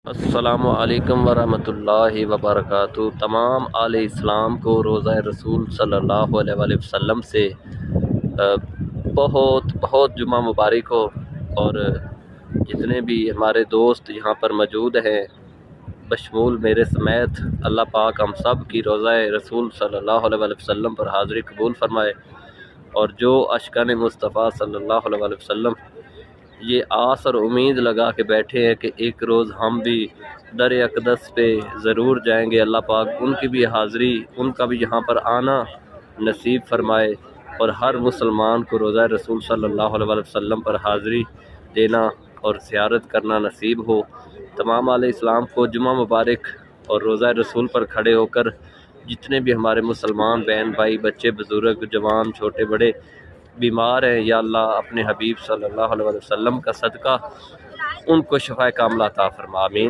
السلام علیکم ورحمۃ اللہ وبرکاتہ۔ تمام آل اسلام کو روزہ رسول صلی اللہ علیہ وآلہ وسلم سے بہت بہت جمعہ مبارک ہو، اور جتنے بھی ہمارے دوست یہاں پر موجود ہیں بشمول میرے سمیت، اللہ پاک ہم سب کی روزہ رسول صلی اللہ علیہ وآلہ وسلم پر حاضری قبول فرمائے، اور جو اشکان مصطفیٰ صلی اللہ علیہ وآلہ وسلم یہ آس اور امید لگا کے بیٹھے ہیں کہ ایک روز ہم بھی در اقدس پہ ضرور جائیں گے، اللہ پاک ان کی بھی حاضری، ان کا بھی یہاں پر آنا نصیب فرمائے، اور ہر مسلمان کو روزہ رسول صلی اللہ علیہ وسلم پر حاضری دینا اور زیارت کرنا نصیب ہو۔ تمام علیہ اسلام کو جمعہ مبارک، اور روزہ رسول پر کھڑے ہو کر جتنے بھی ہمارے مسلمان بہن بھائی، بچے بزرگ، جوان چھوٹے بڑے بیمار ہیں، یا اللہ اپنے حبیب صلی اللہ علیہ وسلم کا صدقہ ان کو شفا کاملہ عطا فرما، آمین۔